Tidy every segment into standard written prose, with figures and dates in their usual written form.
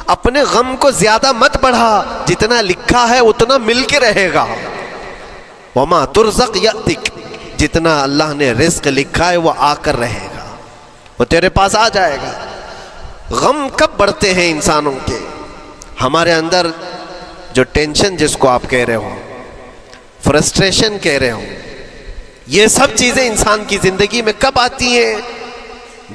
اپنے غم کو زیادہ مت بڑھا، جتنا لکھا ہے اتنا مل کے رہے گا۔ وما ترزق یأتک، جتنا اللہ نے رزق لکھا ہے وہ آ کر رہے گا، وہ تیرے پاس آ جائے گا۔ غم کب بڑھتے ہیں انسانوں کے؟ ہمارے اندر جو ٹینشن جس کو آپ کہہ رہے ہو، فرسٹریشن کہہ رہے ہو، یہ سب چیزیں انسان کی زندگی میں کب آتی ہیں؟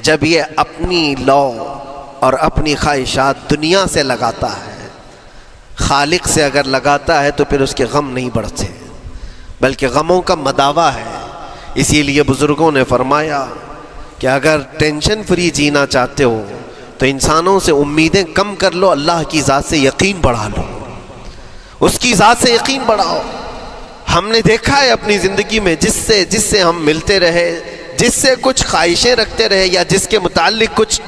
جب یہ اپنی لو اور اپنی خواہشات دنیا سے لگاتا ہے۔ خالق سے اگر لگاتا ہے تو پھر اس کے غم نہیں بڑھتے، بلکہ غموں کا مداوا ہے۔ اسی لیے بزرگوں نے فرمایا کہ اگر ٹینشن فری جینا چاہتے ہو تو انسانوں سے امیدیں کم کر لو، اللہ کی ذات سے یقین بڑھا لو، اس کی ذات سے یقین بڑھاؤ۔ ہم نے دیکھا ہے اپنی زندگی میں جس سے ہم ملتے رہے، جس سے کچھ خواہشیں رکھتے رہے یا جس کے متعلق کچھ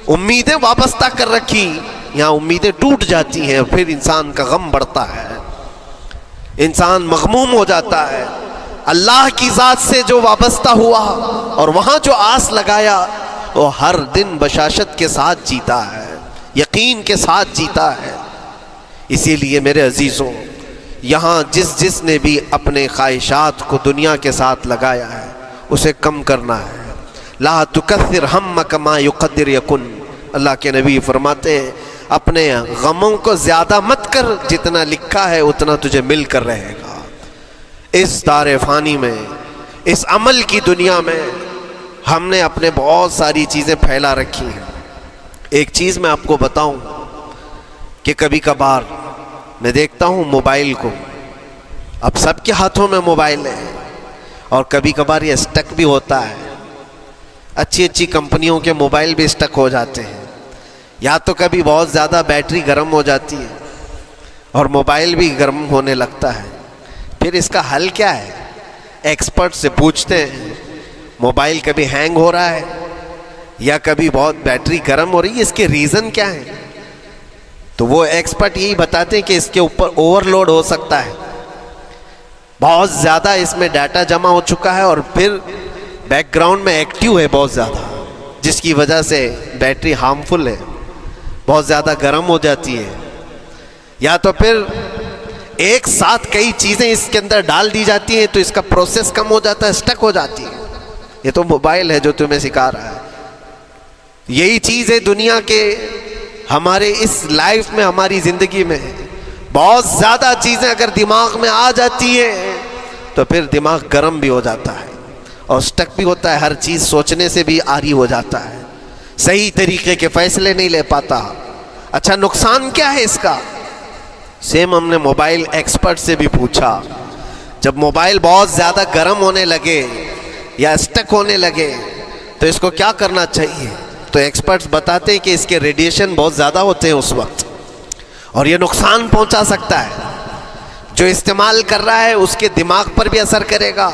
امیدیں وابستہ کر رکھی، یہاں امیدیں ٹوٹ جاتی ہیں، پھر انسان کا غم بڑھتا ہے، انسان مغموم ہو جاتا ہے۔ اللہ کی ذات سے جو وابستہ ہوا اور وہاں جو آس لگایا، وہ ہر دن بشاشت کے ساتھ جیتا ہے، یقین کے ساتھ جیتا ہے۔ اسی لیے میرے عزیزوں، یہاں جس نے بھی اپنے خواہشات کو دنیا کے ساتھ لگایا ہے اسے کم کرنا ہے۔ لا تکثر ہمک ما یقدر یکن، اللہ کے نبی فرماتے ہیں اپنے غموں کو زیادہ مت کر، جتنا لکھا ہے اتنا تجھے مل کر رہے گا۔ اس دار فانی میں، اس عمل کی دنیا میں ہم نے اپنے بہت ساری چیزیں پھیلا رکھی ہیں۔ ایک چیز میں آپ کو بتاؤں کہ کبھی کبھار میں دیکھتا ہوں موبائل کو، اب سب کے ہاتھوں میں موبائل ہے، اور کبھی کبھار یہ اسٹک بھی ہوتا ہے۔ اچھی کمپنیوں کے موبائل بھی اسٹک ہو جاتے ہیں، یا تو کبھی بہت زیادہ بیٹری گرم ہو جاتی ہے اور موبائل بھی گرم ہونے لگتا ہے۔ پھر اس کا حل کیا ہے؟ ایکسپرٹ سے پوچھتے ہیں موبائل کبھی ہینگ ہو رہا ہے یا کبھی بہت بیٹری گرم ہو رہی ہے، اس کے ریزن کیا ہے؟ تو وہ ایکسپرٹ یہی بتاتے ہیں کہ اس کے اوپر اوور لوڈ ہو سکتا ہے، بہت زیادہ اس میں ڈیٹا جمع ہو چکا ہے اور پھر بیک گراؤنڈ میں ایکٹیو ہے بہت زیادہ، جس کی وجہ سے بیٹری ہارمفل ہے، بہت زیادہ گرم ہو جاتی ہے۔ یا تو پھر ایک ساتھ کئی چیزیں اس کے اندر ڈال دی جاتی ہیں تو اس کا پروسیس کم ہو جاتا ہے، اسٹک ہو جاتی ہے۔ یہ تو موبائل ہے جو تمہیں سکھا رہا ہے۔ یہی چیز ہے دنیا کے ہمارے اس لائف میں، ہماری زندگی میں بہت زیادہ چیزیں اگر دماغ میں آ جاتی ہیں تو پھر دماغ گرم بھی ہو جاتا ہے اور سٹک بھی ہوتا ہے، ہر چیز سوچنے سے بھی عاری ہو جاتا ہے، صحیح طریقے کے فیصلے نہیں لے پاتا۔ اچھا نقصان کیا ہے اس کا؟ سیم ہم نے موبائل ایکسپرٹ سے بھی پوچھا، جب موبائل بہت زیادہ گرم ہونے لگے یا سٹک ہونے لگے تو اس کو کیا کرنا چاہیے؟ تو ایکسپرٹس بتاتے ہیں کہ اس کے ریڈیشن بہت زیادہ ہوتے ہیں اس وقت اور یہ نقصان پہنچا سکتا ہے۔ جو استعمال کر رہا ہے اس کے دماغ پر بھی اثر کرے گا،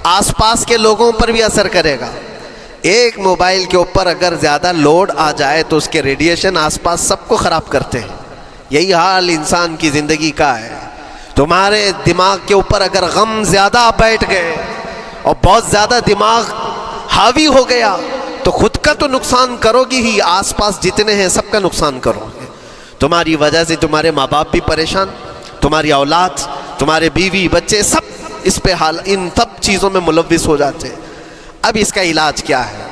آس پاس کے لوگوں پر بھی اثر کرے گا۔ ایک موبائل کے اوپر اگر زیادہ لوڈ آ جائے تو اس کے ریڈیشن آس پاس سب کو خراب کرتے ہیں۔ یہی حال انسان کی زندگی کا ہے۔ تمہارے دماغ کے اوپر اگر غم زیادہ بیٹھ گئے اور بہت زیادہ دماغ حاوی ہو گیا تو خود کا تو نقصان کرو گی ہی، آس پاس جتنے ہیں سب کا نقصان کرو گے۔ تمہاری وجہ سے تمہارے ماں باپ بھی پریشان، تمہاری اولاد، تمہارے بیوی بچے سب اس پہ ان سب چیزوں میں ملوث ہو جاتے ہیں۔ اب اس کا علاج کیا ہے؟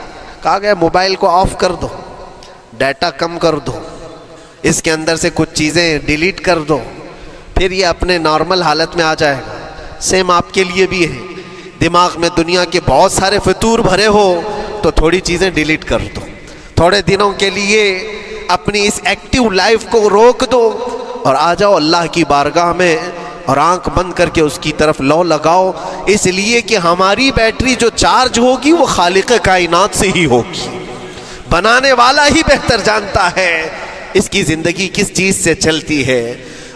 کہا گیا موبائل کو آف کر دو، ڈیٹا کم کر دو، اس کے اندر سے کچھ چیزیں ڈیلیٹ کر دو، پھر یہ اپنے نارمل حالت میں آ جائے گا۔ سیم آپ کے لیے بھی ہے، دماغ میں دنیا کے بہت سارے فطور بھرے ہو تو تھوڑی چیزیں ڈیلیٹ کر دو، تھوڑے دنوں کے لیے اپنی اس ایکٹیو لائف کو روک دو اور آ جاؤ اللہ کی بارگاہ میں اور آنکھ بند کر کے اس کی طرف لو لگاؤ، اس لیے کہ ہماری بیٹری جو چارج ہوگی وہ خالق کائنات سے ہی ہوگی، بنانے والا ہی بہتر جانتا ہے اس کی زندگی کس چیز سے چلتی ہے۔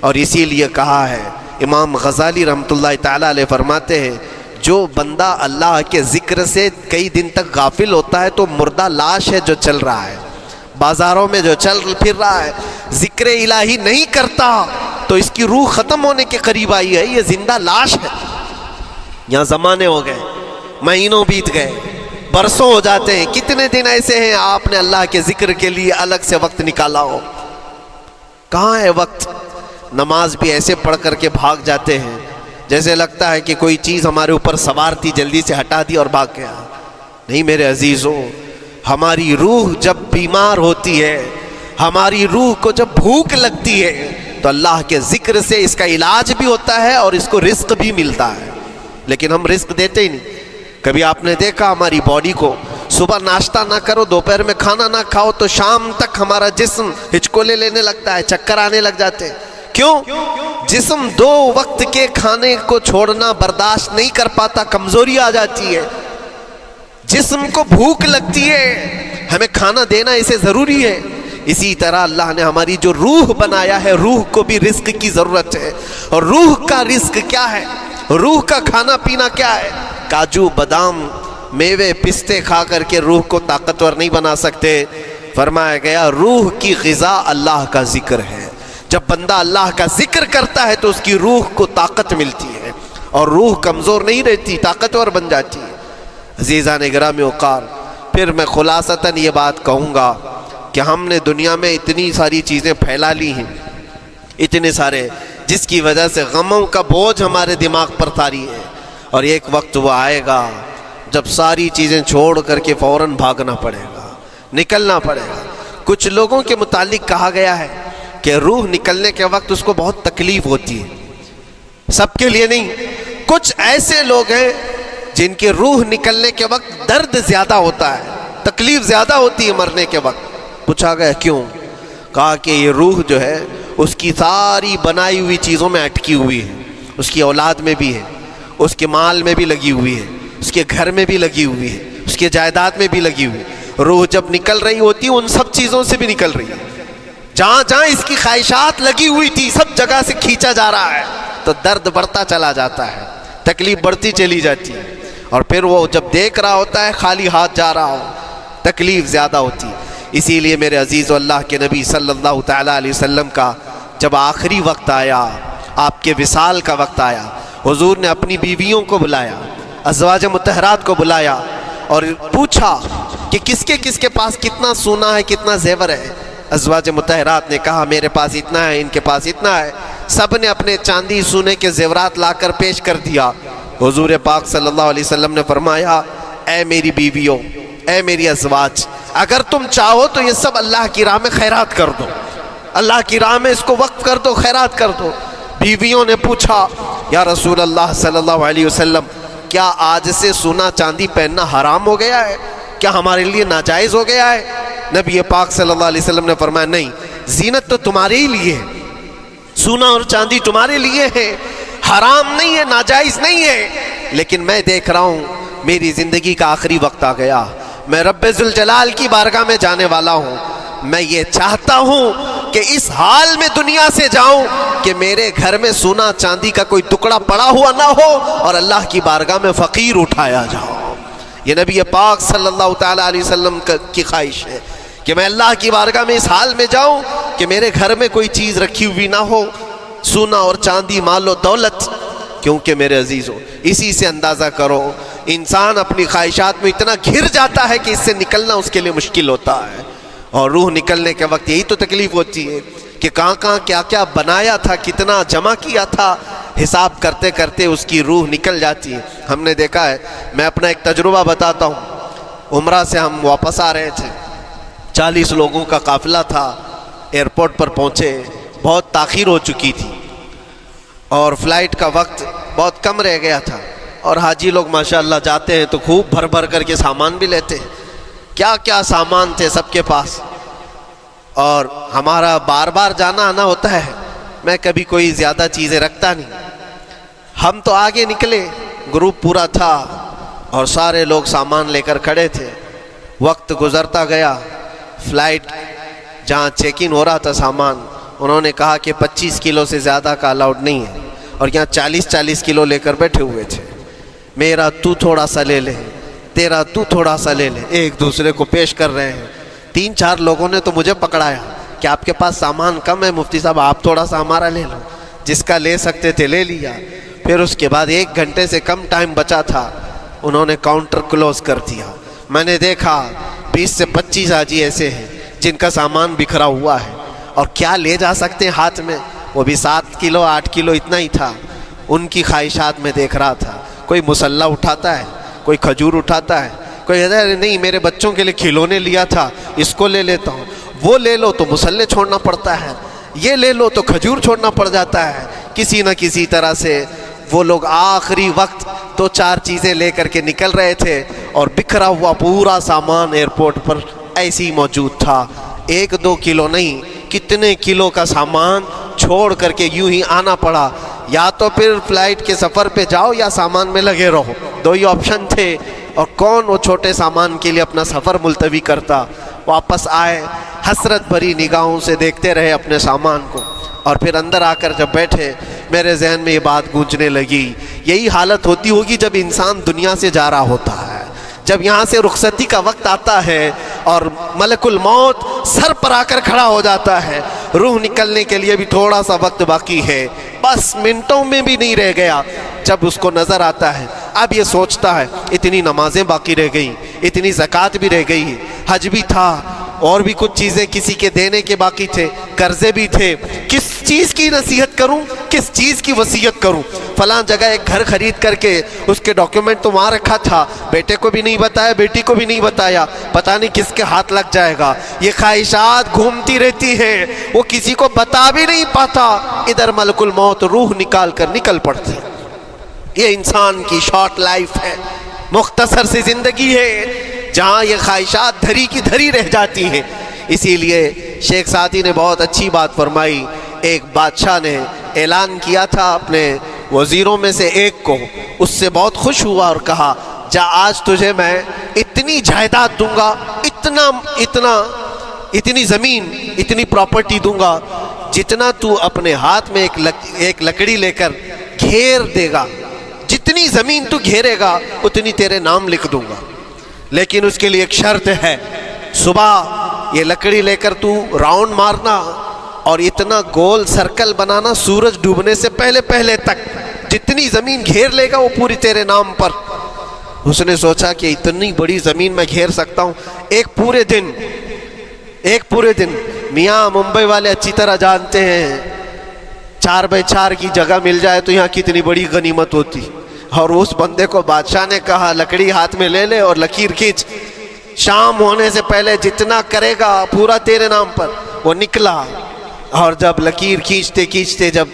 اور اسی لیے کہا ہے، امام غزالی رحمۃ اللہ تعالی علیہ فرماتے ہیں، جو بندہ اللہ کے ذکر سے کئی دن تک غافل ہوتا ہے تو مردہ لاش ہے جو چل رہا ہے، بازاروں میں جو چل پھر رہا ہے، ذکر الہی نہیں کرتا تو اس کی روح ختم ہونے کے قریب آئی ہے، یہ زندہ لاش ہے۔ یہاں زمانے ہو گئے، مہینوں بیت گئے، برسوں ہو جاتے ہیں، کتنے دن ایسے ہیں آپ نے اللہ کے ذکر کے لیے الگ سے وقت نکالا ہو؟ کہاں ہے وقت؟ نماز بھی ایسے پڑھ کر کے بھاگ جاتے ہیں جیسے لگتا ہے کہ کوئی چیز ہمارے اوپر سوار تھی، جلدی سے ہٹا دی اور بھاگ گیا۔ نہیں میرے عزیزوں، ہماری روح جب بیمار ہوتی ہے، ہماری روح کو جب بھوک لگتی ہے تو اللہ کے ذکر سے اس کا علاج بھی ہوتا ہے اور اس کو رزق بھی ملتا ہے، لیکن ہم رزق دیتے ہی نہیں۔ کبھی آپ نے دیکھا ہماری باڈی کو، صبح ناشتہ نہ کرو، دوپہر میں کھانا نہ کھاؤ تو شام تک ہمارا جسم ہچکولے لینے لگتا ہے، چکر آنے لگ جاتے ہیں۔ کیوں؟ جسم 2 وقت کے کھانے کو چھوڑنا برداشت نہیں کر پاتا، کمزوری آ جاتی ہے، جسم کو بھوک لگتی ہے، ہمیں کھانا دینا اسے ضروری ہے۔ اسی طرح اللہ نے ہماری جو روح بنایا ہے، روح کو بھی رزق کی ضرورت ہے۔ اور روح کا رزق کیا ہے؟ روح کا کھانا پینا کیا ہے؟ کاجو بادام میوے پستے کھا کر کے روح کو طاقتور نہیں بنا سکتے۔ فرمایا گیا روح کی غذا اللہ کا ذکر ہے۔ جب بندہ اللہ کا ذکر کرتا ہے تو اس کی روح کو طاقت ملتی ہے اور روح کمزور نہیں رہتی، طاقتور بن جاتی ہے۔ عزیزان گرامی وقار، پھر میں خلاصتاً یہ بات کہوں گا کہ ہم نے دنیا میں اتنی ساری چیزیں پھیلا لی ہیں، اتنے سارے، جس کی وجہ سے غموں کا بوجھ ہمارے دماغ پر طاری ہے، اور ایک وقت وہ آئے گا جب ساری چیزیں چھوڑ کر کے فوراً بھاگنا پڑے گا، نکلنا پڑے گا۔ کچھ لوگوں کے متعلق کہا گیا ہے کہ روح نکلنے کے وقت اس کو بہت تکلیف ہوتی ہے، سب کے لیے نہیں۔ کچھ ایسے لوگ ہیں جن کی روح نکلنے کے وقت درد زیادہ ہوتا ہے، تکلیف زیادہ ہوتی ہے مرنے کے وقت۔ پوچھا گیا کیوں؟ کہا کہ یہ روح جو ہے اس کی ساری بنائی ہوئی چیزوں میں اٹکی ہوئی ہے، اس کی اولاد میں بھی ہے، اس کے مال میں بھی لگی ہوئی ہے، اس کے گھر میں بھی لگی ہوئی ہے، اس کے جائیداد میں بھی لگی ہوئی ہے۔ روح جب نکل رہی ہوتی ہے ان سب چیزوں سے بھی نکل رہی ہے، جہاں جہاں اس کی خواہشات لگی ہوئی تھی سب جگہ سے کھینچا جا رہا ہے، تو درد بڑھتا چلا جاتا ہے، تکلیف بڑھتی چلی جاتی ہے، اور پھر وہ جب دیکھ رہا ہوتا ہے خالی ہاتھ جا رہا ہو، تکلیف زیادہ ہوتی ہے۔ اسی لیے میرے عزیز اللہ کے نبی صلی اللہ تعالیٰ علیہ وسلم کا جب آخری وقت آیا، آپ کے وصال کا وقت آیا، حضور نے اپنی بیویوں کو بلایا، ازواج مطہرات کو بلایا اور پوچھا کہ کس کے پاس کتنا سونا ہے، کتنا زیور ہے۔ ازواج مطہرات نے کہا میرے پاس اتنا ہے، ان کے پاس اتنا ہے۔ سب نے اپنے چاندی سونے کے زیورات لا کر پیش کر دیا۔ حضور پاک صلی اللہ علیہ وسلم نے فرمایا اے میری بیویوں، اے میری ازواج، اگر تم چاہو تو یہ سب اللہ کی راہ میں خیرات کر دو، اللہ کی راہ میں اس کو وقف کر دو، خیرات کر دو۔ بیویوں نے پوچھا یا رسول اللہ صلی اللہ علیہ وسلم، کیا آج سے سونا چاندی پہننا حرام ہو گیا ہے؟ کیا ہمارے لیے ناجائز ہو گیا ہے؟ نبی پاک صلی اللہ علیہ وسلم نے فرمایا نہیں، زینت تو تمہارے ہی لیے ہے، سونا اور چاندی تمہارے لیے ہے، حرام نہیں ہے، ناجائز نہیں ہے، لیکن میں دیکھ رہا ہوں میری زندگی کا آخری وقت آ گیا، میں رب ذوالجلال کی بارگاہ میں جانے والا ہوں، میں یہ چاہتا ہوں کہ اس حال میں دنیا سے جاؤں کہ میرے گھر میں سونا چاندی کا کوئی ٹکڑا پڑا ہوا نہ ہو اور اللہ کی بارگاہ میں فقیر اٹھایا جاؤ۔ یہ نبی پاک صلی اللہ تعالیٰ علیہ وسلم کی خواہش ہے کہ میں اللہ کی بارگاہ میں اس حال میں جاؤں کہ میرے گھر میں کوئی چیز رکھی ہوئی نہ ہو، سونا اور چاندی، مال و دولت۔ کیونکہ میرے عزیزوں اسی سے اندازہ کرو انسان اپنی خواہشات میں اتنا گھر جاتا ہے کہ اس سے نکلنا اس کے لیے مشکل ہوتا ہے، اور روح نکلنے کے وقت یہی تو تکلیف ہوتی ہے کہ کہاں کہاں کیا کیا بنایا تھا، کتنا جمع کیا تھا، حساب کرتے کرتے اس کی روح نکل جاتی ہے۔ ہم نے دیکھا ہے، میں اپنا ایک تجربہ بتاتا ہوں۔ عمرہ سے ہم واپس آ رہے تھے، 40 لوگوں کا قافلہ تھا، ایئرپورٹ پر پہنچے، بہت تاخیر ہو چکی تھی اور فلائٹ کا وقت بہت کم رہ گیا تھا، اور حاجی لوگ ماشاءاللہ جاتے ہیں تو خوب بھر بھر کر کے سامان بھی لیتے ہیں، کیا کیا سامان تھے سب کے پاس، اور ہمارا بار بار جانا آنا ہوتا ہے، میں کبھی کوئی زیادہ چیزیں رکھتا نہیں۔ ہم تو آگے نکلے، گروپ پورا تھا اور سارے لوگ سامان لے کر کھڑے تھے، وقت گزرتا گیا، فلائٹ جہاں چیک ان ہو رہا تھا سامان، انہوں نے کہا کہ 25 کلو سے زیادہ کا الاؤڈ نہیں ہے، اور یہاں 40 کلو لے کر بیٹھے ہوئے تھے۔ میرا تو تھوڑا سا لے لے، تیرا تو تھوڑا سا لے لے، ایک دوسرے کو پیش کر رہے ہیں۔ 3-4 لوگوں نے تو مجھے پکڑایا کہ آپ کے پاس سامان کم ہے مفتی صاحب، آپ تھوڑا سا ہمارا لے لو، جس کا لے سکتے تھے لے لیا۔ پھر اس کے بعد 1 گھنٹے سے کم ٹائم بچا تھا، انہوں نے کاؤنٹر کلوز کر دیا۔ میں نے دیکھا 20 سے 25 حاجی ایسے ہیں جن کا سامان بکھرا ہوا ہے، اور کیا لے جا سکتے ہیں ہاتھ میں؟ وہ بھی 7 کلو 8 کلو اتنا ہی تھا. ان کی خواہشات میں دیکھ رہا تھا. کوئی مسلح اٹھاتا ہے, کوئی کھجور اٹھاتا ہے, کوئی کہتا ہے نہیں میرے بچوں کے لیے کھلونے لیا تھا اس کو لے لیتا ہوں. وہ لے لو تو مسلح چھوڑنا پڑتا ہے, یہ لے لو تو کھجور چھوڑنا پڑ جاتا ہے. کسی نہ کسی طرح سے وہ لوگ آخری وقت 2-4 چیزیں لے کر کے نکل رہے تھے, اور بکھرا ہوا پورا سامان ایئرپورٹ پر ایسے ہی موجود تھا. 1-2 کلو نہیں, کتنے کلو کا سامان چھوڑ کر کے یوں ہی آنا پڑا. یا تو پھر فلائٹ کے سفر پہ جاؤ یا سامان میں لگے رہو, 2 ہی آپشن تھے. اور کون وہ چھوٹے سامان کے لیے اپنا سفر ملتوی کرتا. واپس آئے, حسرت بھری نگاہوں سے دیکھتے رہے اپنے سامان کو, اور پھر اندر آ کر جب بیٹھے میرے ذہن میں یہ بات گونجنے لگی, یہی حالت ہوتی ہوگی جب انسان دنیا سے جا رہا ہوتا ہے, جب یہاں سے رخصتی کا وقت آتا ہے اور ملک الموت سر پر آ کر کھڑا ہو جاتا ہے. روح نکلنے کے لیے بھی تھوڑا سا وقت باقی ہے, بس منٹوں میں بھی نہیں رہ گیا. جب اس کو نظر آتا ہے, اب یہ سوچتا ہے اتنی نمازیں باقی رہ گئیں, اتنی زکوٰۃ بھی رہ گئی, حج بھی تھا, اور بھی کچھ چیزیں کسی کے دینے کے باقی تھے, قرضے بھی تھے. کس چیز کی نصیحت کروں, کس چیز کی وصیت کروں؟ فلاں جگہ ایک گھر خرید کر کے اس کے ڈاکیومنٹ تو وہاں رکھا تھا, بیٹے کو بھی نہیں بتایا, بیٹی کو بھی نہیں بتایا, پتہ نہیں کس کے ہاتھ لگ جائے گا. یہ خواہشات گھومتی رہتی ہیں, وہ کسی کو بتا بھی نہیں پاتا. ادھر ملک الموت روح نکال کر نکل پڑتے. یہ انسان کی شارٹ لائف ہے, مختصر سی زندگی ہے جہاں یہ خواہشات دھری کی دھری رہ جاتی ہیں. اسی لیے شیخ سعدی نے بہت اچھی بات فرمائی. ایک بادشاہ نے اعلان کیا تھا اپنے وزیروں میں سے ایک کو, اس سے بہت خوش ہوا اور کہا جا آج تجھے میں اتنی جائیداد دوں گا, اتنی زمین, اتنی پراپرٹی دوں گا جتنا تو اپنے ہاتھ میں ایک لکڑی لے کر گھیر دے گا, جتنی زمین تو گھیرے گا اتنی تیرے نام لکھ دوں گا. لیکن اس کے لیے ایک شرط ہے, صبح یہ لکڑی لے کر تو راؤنڈ مارنا اور اتنا گول سرکل بنانا سورج ڈوبنے سے پہلے تک, جتنی زمین گھیر لے گا وہ پوری تیرے نام پر. اس نے سوچا کہ اتنی بڑی زمین میں گھیر سکتا ہوں ایک پورے دن. میاں ممبئی والے اچھی طرح جانتے ہیں 4x4 کی جگہ مل جائے تو یہاں کتنی بڑی غنیمت ہوتی. اور اس بندے کو بادشاہ نے کہا لکڑی ہاتھ میں لے لے اور لکیر کھینچ, شام ہونے سے پہلے جتنا کرے گا پورا تیرے نام پر. وہ نکلا اور جب لکیر کھینچتے جب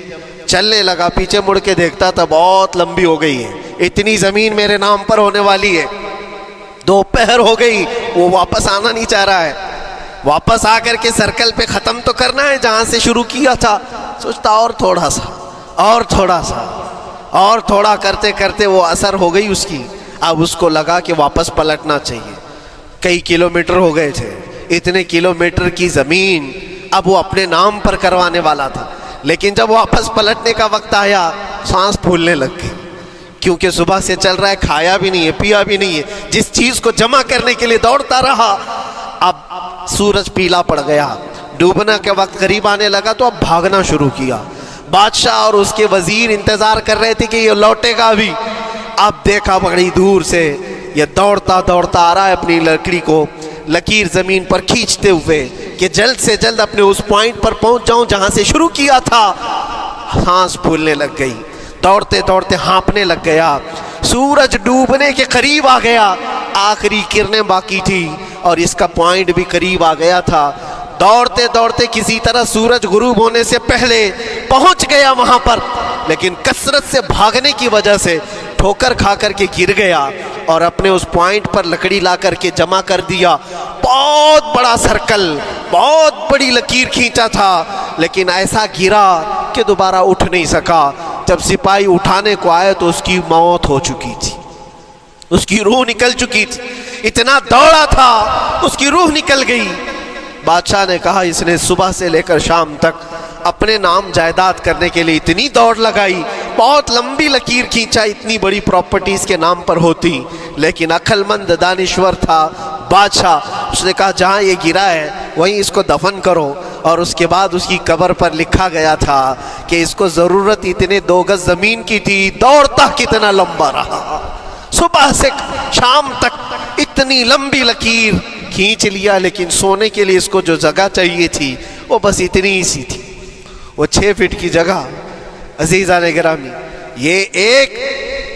چلنے لگا, پیچھے مڑ کے دیکھتا تھا بہت لمبی ہو گئی ہے, اتنی زمین میرے نام پر ہونے والی ہے. دوپہر ہو گئی, وہ واپس آنا نہیں چاہ رہا ہے, واپس آ کر کے سرکل پہ ختم تو کرنا ہے جہاں سے شروع کیا تھا. سوچتا اور تھوڑا کرتے کرتے وہ اثر ہو گئی اس کی. اب اس کو لگا کہ واپس پلٹنا چاہیے. کئی کلومیٹر ہو گئے تھے, اتنے کلومیٹر کی زمین اب وہ اپنے نام پر کروانے والا تھا. لیکن جب واپس پلٹنے کا وقت آیا سانس پھولنے لگ گئی, کیونکہ صبح سے چل رہا ہے, کھایا بھی نہیں ہے, پیا بھی نہیں ہے, جس چیز کو جمع کرنے کے لیے دوڑتا رہا. اب سورج پیلا پڑ گیا, ڈوبنا کے وقت قریب آنے لگا تو اب بھاگنا شروع کیا. بادشاہ اور اس کے وزیر انتظار کر رہے تھے کہ یہ لوٹے گا بھی. اب دیکھا بڑی دور سے یہ دوڑتا آ رہا ہے اپنی لکڑی کو لکیر زمین پر کھینچتے ہوئے کہ جلد سے جلد اپنے اس پوائنٹ پر پہنچ جاؤں جہاں سے شروع کیا تھا. سانس پھولنے لگ گئی, دوڑتے ہانپنے لگ گیا. سورج ڈوبنے کے قریب آ گیا, آخری کرنیں باقی تھی اور اس کا پوائنٹ بھی قریب آ گیا تھا. دوڑتے کسی طرح سورج غروب ہونے سے پہلے پہنچ گیا وہاں پر, لیکن کثرت سے بھاگنے کی وجہ سے ٹھوکر کھا کر کے گر گیا اور اپنے اس پوائنٹ پر لکڑی لا کر کے جمع کر دیا. بہت بڑا سرکل, بہت بڑی لکیر کھینچا تھا, لیکن ایسا گرا کہ دوبارہ اٹھ نہیں سکا. جب سپاہی اٹھانے کو آئے تو اس کی موت ہو چکی تھی, اس کی روح نکل چکی تھی. اتنا دوڑا تھا اس کی روح نکل گئی. بادشاہ نے کہا اس نے صبح سے لے کر شام تک اپنے نام جائیداد کرنے کے لیے اتنی دوڑ لگائی, بہت لمبی لکیر کھینچا, اتنی بڑی پراپرٹیز کے نام پر ہوتی, لیکن عقل مند دانشور تھا بادشاہ. اس نے کہا جہاں یہ گرا ہے وہیں اس کو دفن کرو. اور اس کے بعد اس کی قبر پر لکھا گیا تھا کہ اس کو ضرورت اتنے 2 گز زمین کی تھی, دوڑتا کتنا لمبا رہا, صبح سے شام تک اتنی لمبی لکیر کھینچ لیا, لیکن سونے کے لیے اس کو جو جگہ چاہیے تھی وہ بس اتنی ہی سی تھی، وہ 6 فٹ کی جگہ۔ عزیزان گرامی، یہ ایک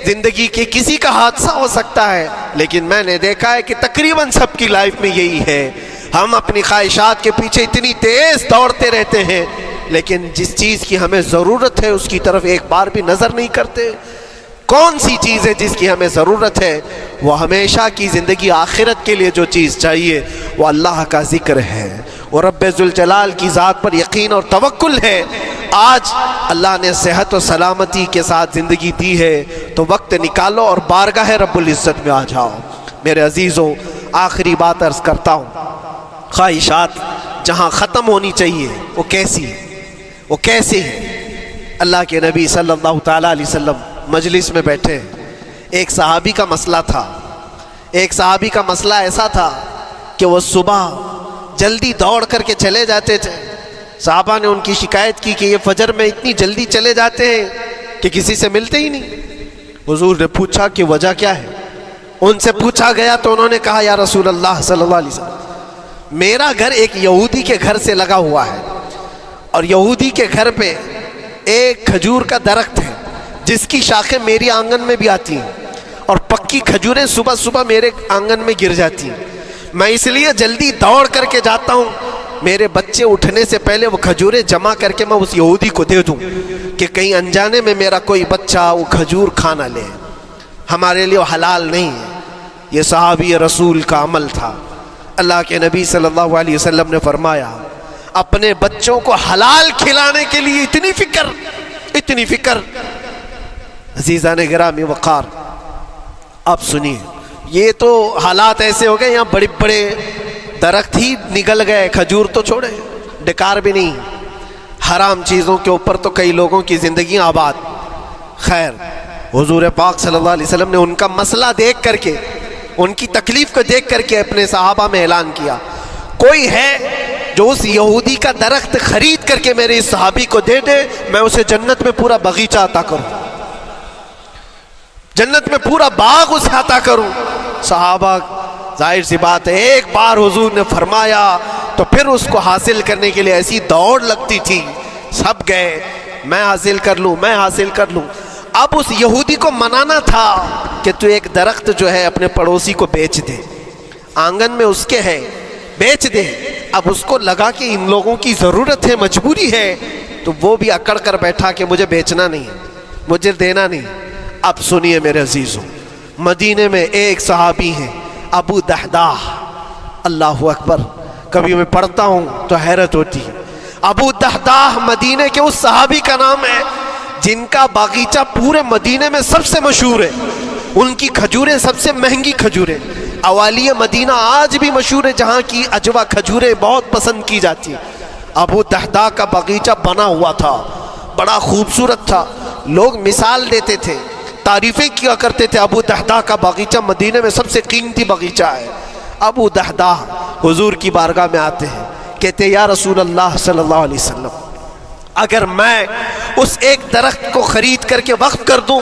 زندگی کے کسی کا حادثہ ہو سکتا ہے، لیکن میں نے دیکھا ہے کہ تقریباً سب کی لائف میں یہی ہے۔ ہم اپنی خواہشات کے پیچھے اتنی تیز دوڑتے رہتے ہیں، لیکن جس چیز کی ہمیں ضرورت ہے اس کی طرف ایک بار بھی نظر نہیں کرتے۔ کون سی چیز ہے جس کی ہمیں ضرورت ہے؟ وہ ہمیشہ کی زندگی آخرت کے لیے جو چیز چاہیے وہ اللہ کا ذکر ہے، وہ رب ذوالجلال کی ذات پر یقین اور توکل ہے۔ آج اللہ نے صحت و سلامتی کے ساتھ زندگی دی ہے تو وقت نکالو اور بارگاہ رب العزت میں آ جاؤ۔ میرے عزیزوں، آخری بات عرض کرتا ہوں، خواہشات جہاں ختم ہونی چاہیے وہ کیسی ہے، وہ کیسے ہے؟ اللہ کے نبی صلی اللہ تعالیٰ علیہ وسلم مجلس میں بیٹھے، ایک صحابی کا مسئلہ تھا۔ ایک صحابی کا مسئلہ ایسا تھا کہ وہ صبح جلدی دوڑ کر کے چلے جاتے تھے۔ صحابہ نے ان کی شکایت کی کہ یہ فجر میں اتنی جلدی چلے جاتے ہیں کہ کسی سے ملتے ہی نہیں۔ حضور نے پوچھا کہ وجہ کیا ہے؟ ان سے پوچھا گیا تو انہوں نے کہا، یا رسول اللہ صلی اللہ علیہ وسلم، میرا گھر ایک یہودی کے گھر سے لگا ہوا ہے، اور یہودی کے گھر پہ ایک کھجور کا درخت ہے جس کی شاخیں میری آنگن میں بھی آتی ہیں، اور پکی کھجوریں صبح صبح میرے آنگن میں گر جاتی ہیں۔ میں اس لیے جلدی دوڑ کر کے جاتا ہوں، میرے بچے اٹھنے سے پہلے وہ کھجوریں جمع کر کے میں اس یہودی کو دے دوں کہ کہیں انجانے میں میرا کوئی بچہ وہ کھجور کھا نہ لے۔ ہمارے لیے وہ حلال نہیں ہے۔ یہ صحابی رسول کا عمل تھا۔ اللہ کے نبی صلی اللہ علیہ وسلم نے فرمایا، اپنے بچوں کو حلال کھلانے کے لیے اتنی فکر، اتنی فکر۔ عزیزان گرامی وقار، آپ سنیے، یہ تو حالات ایسے ہو گئے، یہاں بڑے بڑے درخت ہی نگل گئے، کھجور تو چھوڑے، ڈکار بھی نہیں۔ حرام چیزوں کے اوپر تو کئی لوگوں کی زندگیاں آباد۔ خیر، حضور پاک صلی اللہ علیہ وسلم نے ان کا مسئلہ دیکھ کر کے، ان کی تکلیف کو دیکھ کر کے اپنے صحابہ میں اعلان کیا، کوئی ہے جو اس یہودی کا درخت خرید کر کے میرے اس صحابی کو دے دے، میں اسے جنت میں پورا باغیچہ عطا کروں، جنت میں پورا باغ اسے عطا کروں۔ صحابہ، ظاہر سی بات ہے، ایک بار حضور نے فرمایا تو پھر اس کو حاصل کرنے کے لیے ایسی دوڑ لگتی تھی، سب گئے، میں حاصل کر لوں، میں حاصل کر لوں۔ اب اس یہودی کو منانا تھا کہ تو ایک درخت جو ہے اپنے پڑوسی کو بیچ دے، آنگن میں اس کے ہے، بیچ دے۔ اب اس کو لگا کہ ان لوگوں کی ضرورت ہے، مجبوری ہے، تو وہ بھی اکڑ کر بیٹھا کہ مجھے بیچنا نہیں، مجھے دینا نہیں۔ اب سنیے میرے عزیزوں، مدینے میں ایک صحابی ہیں ابو دحداح، اللہ اکبر، کبھی میں پڑھتا ہوں تو حیرت ہوتی ہے۔ ابو دحداح مدینے کے اس صحابی کا نام ہے جن کا باغیچہ پورے مدینے میں سب سے مشہور ہے، ان کی کھجوریں سب سے مہنگی کھجوریں، اوالی مدینہ آج بھی مشہور ہے، جہاں کی اجوا کھجوریں بہت پسند کی جاتی ہیں۔ ابو دحداح کا باغیچہ بنا ہوا تھا، بڑا خوبصورت تھا، لوگ مثال دیتے تھے، تعریفیں کیا کرتے تھے، ابو دحداح کا باغیچہ مدینے میں سب سے قیمتی باغیچہ ہے۔ ابو دحداح حضور کی بارگاہ میں آتے ہیں، کہتے ہیں، یا رسول اللہ صلی اللہ علیہ وسلم، اگر میں اس ایک درخت کو خرید کر کے وقف کر دوں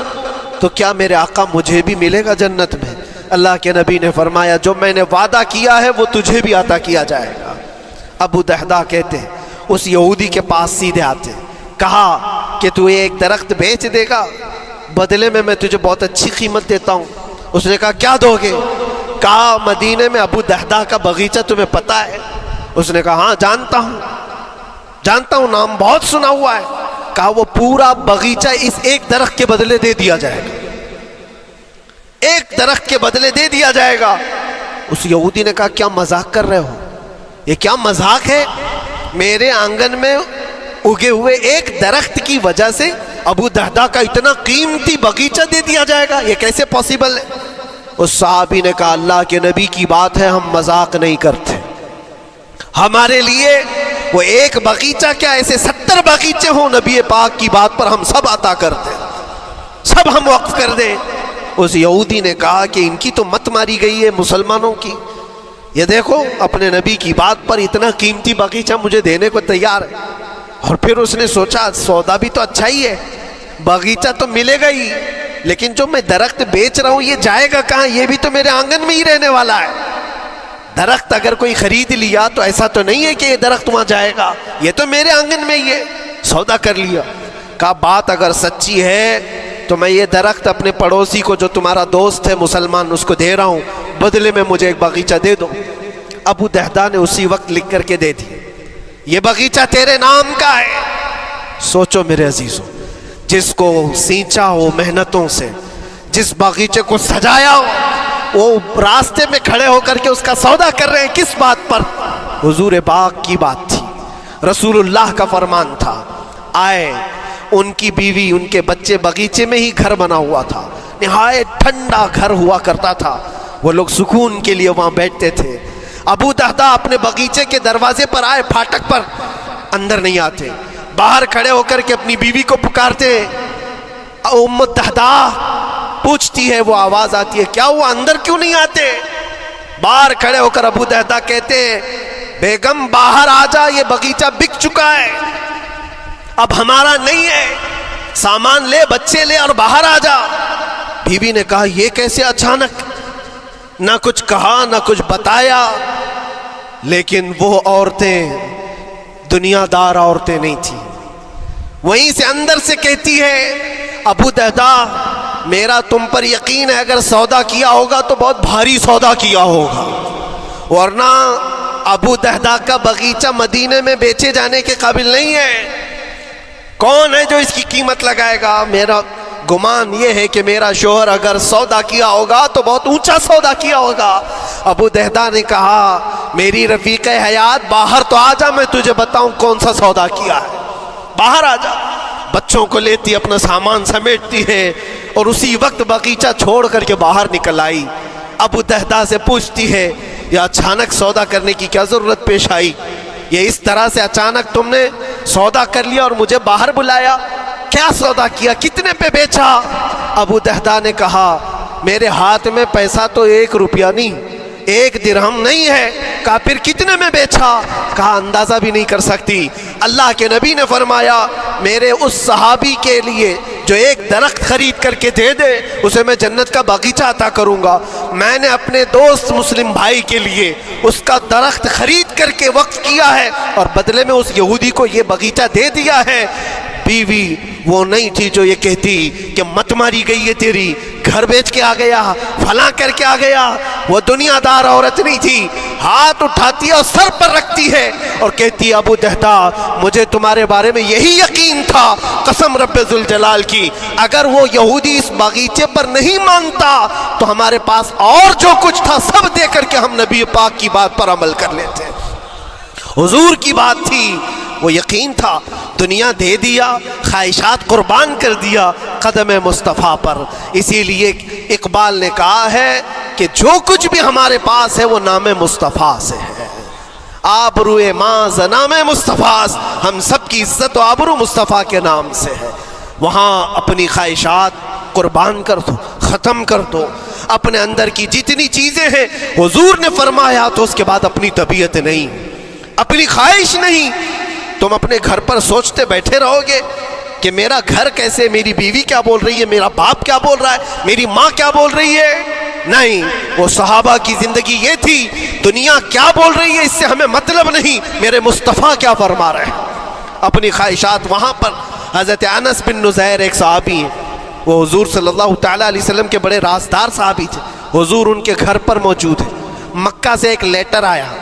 تو کیا میرے آقا مجھے بھی ملے گا جنت میں؟ اللہ کے نبی نے فرمایا، جو میں نے وعدہ کیا ہے وہ تجھے بھی عطا کیا جائے گا۔ ابو دحداح کہتے ہیں، اس یہودی کے پاس سیدھے آتے ہیں، کہا کہ تو ایک درخت بیچ دے گا، بدلے میں تجھے بہت اچھی قیمت دیتا ہوں۔ اس نے کہا، کیا دو گے؟ کہا، مدینے میں ابو دحداح کا باغیچہ تمہیں پتہ ہے؟ اس نے کہا، ہاں جانتا ہوں، جانتا ہوں، نام بہت سنا ہوا ہے۔ کہا، وہ پورا باغیچہ اس ایک درخت کے بدلے دے دیا جائے گا، ایک درخت کے بدلے دے دیا جائے گا۔ اس یہودی نے کہا، کیا مذاق کر رہے ہو؟ یہ کیا مذاق ہے؟ میرے آنگن میں اگے ہوئے ایک درخت کی وجہ سے ابو دحداح کا اتنا قیمتی باغیچہ دے دیا جائے گا، یہ کیسے پاسبل ہے؟ اس صحابی نے کہا، اللہ کے نبی کی بات ہے، ہم مذاق نہیں کرتے، ہمارے لیے وہ ایک باغیچہ کیا، ایسے 70 باغیچے ہوں، نبی پاک کی بات پر ہم سب عطا کر دیں، سب ہم وقف کر دیں۔ اس یہودی نے کہا کہ ان کی تو مت ماری گئی ہے مسلمانوں کی، یہ دیکھو اپنے نبی کی بات پر اتنا قیمتی باغیچہ مجھے دینے کو تیار ہے۔ اور پھر اس نے سوچا، سودا بھی تو اچھا ہی ہے، باغیچہ تو ملے گا ہی، لیکن جو میں درخت بیچ رہا ہوں یہ جائے گا کہاں؟ یہ بھی تو میرے آنگن میں ہی رہنے والا ہے۔ درخت اگر کوئی خرید لیا تو ایسا تو نہیں ہے کہ یہ درخت وہاں جائے گا، یہ تو میرے آنگن میں یہ سودا کر لیا۔ کہا بات اگر سچی ہے تو میں یہ درخت اپنے پڑوسی کو جو تمہارا دوست ہے مسلمان اس کو دے رہا ہوں، بدلے میں مجھے ایک باغیچہ دے دو۔ ابو دہدہ نے اسی وقت لکھ کر کے دے دی، یہ باغیچہ تیرے نام کا ہے۔ سوچو میرے عزیزوں، جس کو سینچا ہو محنتوں سے، جس باغیچے کو سجایا ہو، وہ راستے میں کھڑے ہو کر کے اس کا سودا کر رہے ہیں، کس بات پر؟ حضور پاک کی بات تھی، رسول اللہ کا فرمان تھا۔ آئے، ان کی بیوی ان کے بچے، باغیچے میں ہی گھر بنا ہوا تھا، نہایت ٹھنڈا گھر ہوا کرتا تھا، وہ لوگ سکون کے لیے وہاں بیٹھتے تھے۔ ابو دہدہ اپنے باغیچے کے دروازے پر آئے، پھاٹک پر، اندر نہیں آتے، باہر کھڑے ہو کر کے اپنی بیوی کو پکارتے۔ ام دہدہ پوچھتی ہے، وہ آواز آتی ہے، کیا وہ اندر کیوں نہیں آتے؟ باہر کھڑے ہو کر ابو دہدہ کہتے ہیں، بیگم باہر آ جا، یہ باغیچہ بک چکا ہے، اب ہمارا نہیں ہے، سامان لے، بچے لے اور باہر آ جا۔ بیوی نے کہا یہ کیسے اچانک؟ نہ کچھ کہا نہ کچھ بتایا، لیکن وہ عورتیں دنیا دار عورتیں نہیں تھیں، وہیں سے اندر سے کہتی ہے، ابو دہدہ میرا تم پر یقین ہے، اگر سودا کیا ہوگا تو بہت بھاری سودا کیا ہوگا، ورنہ ابو دہدہ کا باغیچہ مدینے میں بیچے جانے کے قابل نہیں ہے، کون ہے جو اس کی قیمت لگائے گا؟ میرا گمان یہ ہے کہ میرا شوہر اگر سودا کیا ہوگا تو بہت اونچا سودا کیا ہوگا۔ ابو دہدہ نے کہا، میری رفیق حیات باہر تو آ جا، میں تجھے بتاؤں کون سا سودا کیا ہے، باہر آ جا۔ بچوں کو لیتی، اپنا سامان سمیٹتی ہے اور اسی وقت باغیچہ چھوڑ کر کے باہر نکل آئی۔ ابو دہدہ سے پوچھتی ہے، یہ اچانک سودا کرنے کی کیا ضرورت پیش آئی؟ یہ اس طرح سے اچانک تم نے سودا کر لیا اور مجھے باہر بلایا، کیا سودا کیا، کتنے پہ بیچا؟ ابو دہدہ نے کہا، میرے ہاتھ میں پیسہ تو 1 روپیہ نہیں، 1 درہم نہیں ہے۔ کہا پھر کتنے میں بیچا؟ کہا اندازہ بھی نہیں کر سکتی۔ اللہ کے نبی نے فرمایا، میرے اس صحابی کے لیے جو ایک درخت خرید کر کے دے دے، اسے میں جنت کا باغیچہ عطا کروں گا۔ میں نے اپنے دوست مسلم بھائی کے لیے اس کا درخت خرید کر کے وقف کیا ہے اور بدلے میں اس یہودی کو یہ باغیچہ دے دیا ہے۔ بیوی وہ نہیں تھی جو یہ کہتی کہ مت ماری گئی ہے تیری، گھر بیچ کے آ گیا، فلاں کر کے آ گیا۔ وہ دنیا دار عورت نہیں تھی، ہاتھ اٹھاتی ہے اور سر پر رکھتی ہے اور کہتی ہے، ابو دہدہ مجھے تمہارے بارے میں یہی یقین تھا، قسم رب ذوالجلال کی، اگر وہ یہودی اس باغیچے پر نہیں مانتا تو ہمارے پاس اور جو کچھ تھا سب دے کر کے ہم نبی پاک کی بات پر عمل کر لیتے۔ حضور کی بات تھی، وہ یقین تھا، دنیا دے دیا، خواہشات قربان کر دیا قدم مصطفیٰ پر۔ اسی لیے اقبال نے کہا ہے کہ جو کچھ بھی ہمارے پاس ہے وہ نام مصطفیٰ سے ہے، آبرو ماز نام مصطفیٰ، ہم سب کی عزت و آبرو مصطفیٰ کے نام سے ہے۔ وہاں اپنی خواہشات قربان کر دو، ختم کر دو، اپنے اندر کی جتنی چیزیں ہیں حضور نے فرمایا، تو اس کے بعد اپنی طبیعت نہیں، اپنی خواہش نہیں۔ تم اپنے گھر پر سوچتے بیٹھے رہو گے کہ میرا گھر کیسے، میری بیوی کیا بول رہی ہے، میرا باپ کیا بول رہا ہے، میری ماں کیا بول رہی ہے؟ نہیں، وہ صحابہ کی زندگی یہ تھی، دنیا کیا بول رہی ہے اس سے ہمیں مطلب نہیں، میرے مصطفیٰ کیا فرما رہے ہیں۔ اپنی خواہشات وہاں پر۔ حضرت انس بن نزیر ایک صحابی ہیں، وہ حضور صلی اللہ تعالیٰ علیہ وسلم کے بڑے رازدار صحابی تھے، حضور ان کے گھر پر موجود ہیں۔ مکہ سے ایک لیٹر آیا،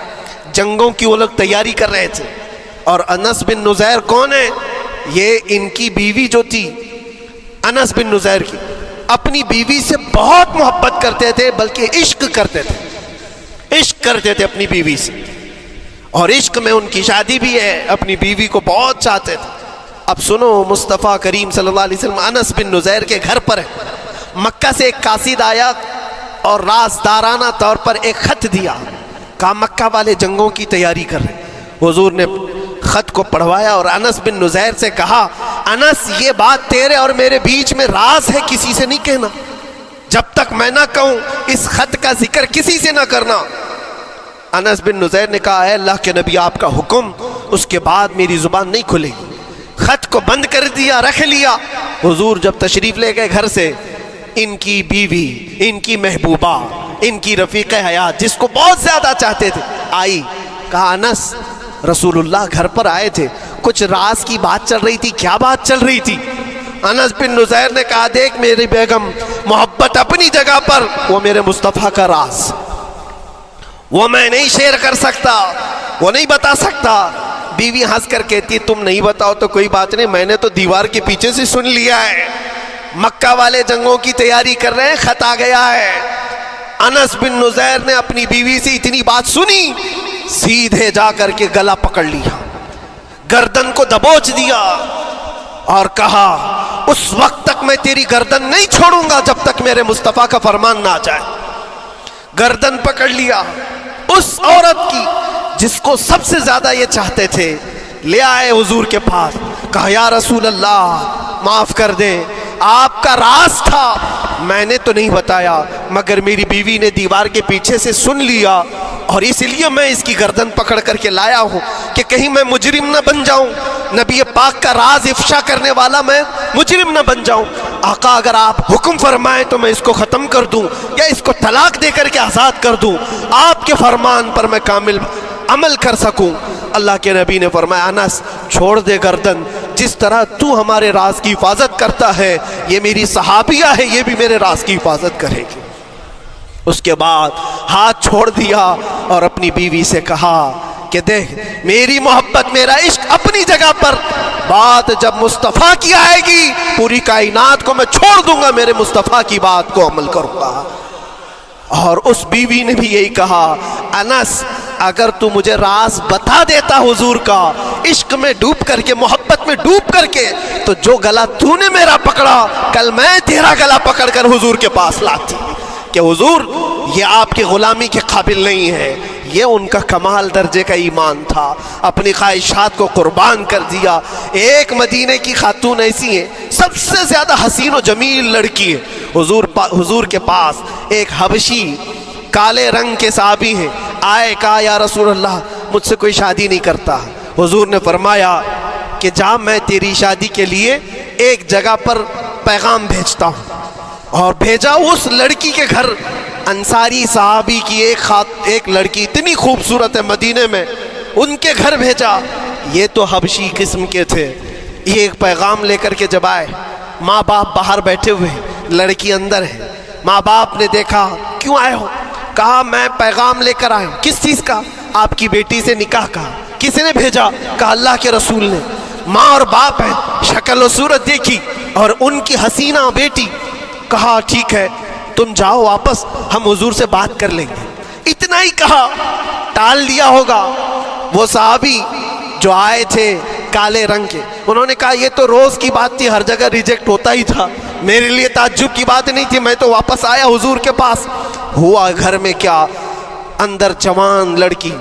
جنگوں کی وہ لوگ تیاری کر رہے تھے، اور انس بن نزیر کون ہے؟ یہ ان کی بیوی جو تھی انس بن نزیر کی، اپنی بیوی سے بہت محبت کرتے تھے، بلکہ عشق کرتے تھے، عشق کرتے تھے اپنی بیوی سے، اور عشق میں ان کی شادی بھی ہے، اپنی بیوی کو بہت چاہتے تھے۔ اب سنو، مصطفیٰ کریم صلی اللہ علیہ وسلم انس بن نزیر کے گھر پر ہے، مکہ سے ایک قاصد آیا اور رازدارانہ طور پر ایک خط دیا، کہا مکہ والے جنگوں کی تیاری کر رہے۔ حضور نے خط کو پڑھوایا اور انس بن نزیر سے کہا، انس یہ بات تیرے اور میرے بیچ میں راز ہے، کسی سے نہیں کہنا، جب تک میں نہ کہوں اس خط کا ذکر کسی سے نہ کرنا۔ انس بن نزیر نے کہا، اے اللہ کے نبی آپ کا حکم، اس کے بعد میری زبان نہیں کھلے گی۔ خط کو بند کر دیا، رکھ لیا۔ حضور جب تشریف لے گئے گھر سے، ان کی بیوی، ان کی محبوبہ، ان کی رفیق حیات جس کو بہت زیادہ چاہتے تھے آئی، کہا انس رسول اللہ گھر پر آئے تھے، کچھ راز کی بات چل رہی تھی، کیا بات چل رہی تھی؟ انس بن نزیر نے کہا دیکھ میری بیگم، محبت اپنی جگہ پر، وہ میرے مصطفیٰ کا راز وہ میں نہیں شیئر کر سکتا، وہ نہیں بتا سکتا۔ بیوی ہنس کر کہتی تم نہیں بتاؤ تو کوئی بات نہیں، میں نے تو دیوار کے پیچھے سے سن لیا ہے، مکہ والے جنگوں کی تیاری کر رہے ہیں، خط آ گیا ہے۔ انس بن نزیر نے اپنی بیوی سے اتنی بات سنی، سیدھے جا کر کے گلا پکڑ لیا، گردن کو دبوچ دیا اور کہا اس وقت تک میں تیری گردن نہیں چھوڑوں گا جب تک میرے مصطفیٰ کا فرمان نہ آ جائے۔ گردن پکڑ لیا اس عورت کی جس کو سب سے زیادہ یہ چاہتے تھے، لے آئے حضور کے پاس، کہا یا رسول اللہ معاف کر دیں، آپ کا راز تھا میں نے تو نہیں بتایا، مگر میری بیوی نے دیوار کے پیچھے سے سن لیا اور اس لیے میں اس کی گردن پکڑ کر کے لایا ہوں کہ کہیں میں مجرم نہ بن جاؤں، نبی پاک کا راز افشا کرنے والا میں مجرم نہ بن جاؤں۔ آقا اگر آپ حکم فرمائیں تو میں اس کو ختم کر دوں یا اس کو طلاق دے کر کے آزاد کر دوں، آپ کے فرمان پر میں کامل عمل کر سکوں۔ اللہ کے نبی نے فرمایا انس چھوڑ دے گردن، جس طرح تو ہمارے راز کی حفاظت کرتا ہے یہ میری صحابیہ ہے، یہ بھی میرے راز کی حفاظت کرے گی۔ اس کے بعد ہاتھ چھوڑ دیا اور اپنی بیوی سے کہا کہ دیکھ میری محبت میرا عشق اپنی جگہ پر، بات جب مصطفیٰ کی آئے گی پوری کائنات کو میں چھوڑ دوں گا، میرے مصطفیٰ کی بات کو عمل کروں گا۔ اور اس بیوی نے بھی یہی کہا انس اگر تو مجھے راز بتا دیتا حضور کا، عشق میں ڈوب کر کے، محبت میں ڈوب کر کے، تو جو گلا تو نے میرا پکڑا کل میں تیرا گلا پکڑ کر حضور کے پاس لاتی کہ حضور یہ آپ کی غلامی کے قابل نہیں ہے۔ یہ ان کا کمال درجے کا ایمان تھا، اپنی خواہشات کو قربان کر دیا۔ ایک مدینے کی خاتون ایسی ہے سب سے زیادہ حسین و جمیل لڑکی ہے، حضور کے پاس ایک حبشی کالے رنگ کے صحابی ہیں، آئے کہا یا رسول اللہ مجھ سے کوئی شادی نہیں کرتا۔ حضور نے فرمایا کہ جا میں تیری شادی کے لیے ایک جگہ پر پیغام بھیجتا ہوں، اور بھیجا اس لڑکی کے گھر۔ انصاری صحابی کی ایک لڑکی اتنی خوبصورت ہے مدینے میں، ان کے گھر بھیجا۔ یہ تو حبشی قسم کے تھے، یہ ایک پیغام لے کر کے جب آئے، ماں باپ باہر بیٹھے ہوئے، لڑکی اندر ہے۔ ماں باپ نے دیکھا کیوں آئے ہو؟ کہا میں پیغام لے کر آیا ہوں۔ کس چیز کا؟ آپ کی بیٹی سے نکاح کا۔ کس نے بھیجا؟ کہا اللہ کے رسول نے۔ ماں اور باپ ہیں، شکل و صورت دیکھی اور ان کی حسینہ بیٹی، کہا ٹھیک ہے تم جاؤ واپس، ہم حضور سے بات کر لیں گے۔ اتنا ہی کہا، ٹال دیا ہوگا۔ وہ صحابی جو آئے تھے کالے رنگ کے، انہوں نے کہا یہ تو روز کی بات تھی، ہر جگہ ریجیکٹ ہوتا ہی تھا، میرے لیے تعجب کی بات نہیں تھی، میں تو واپس آیا حضور کے پاس۔ ہوا گھر میں کیا، اندر جوان لڑکی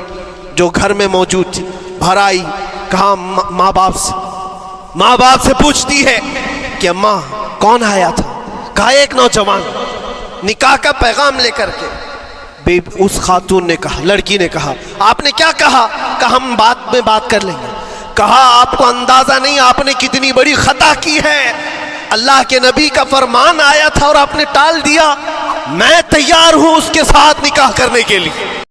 جو گھر میں موجود تھی بھر آئی، کہا ماں باپ سے پوچھتی ہے کہ اماں کون آیا تھا؟ کہا ایک نوجوان نکاح کا پیغام لے کر کے۔ اس خاتون نے کہا، لڑکی نے کہا آپ نے کیا کہا؟ کہا ہم بعد میں بات کر لیں گے۔ کہا آپ کو اندازہ نہیں آپ نے کتنی بڑی خطا کی ہے، اللہ کے نبی کا فرمان آیا تھا اور آپ نے ٹال دیا، میں تیار ہوں اس کے ساتھ نکاح کرنے کے لیے۔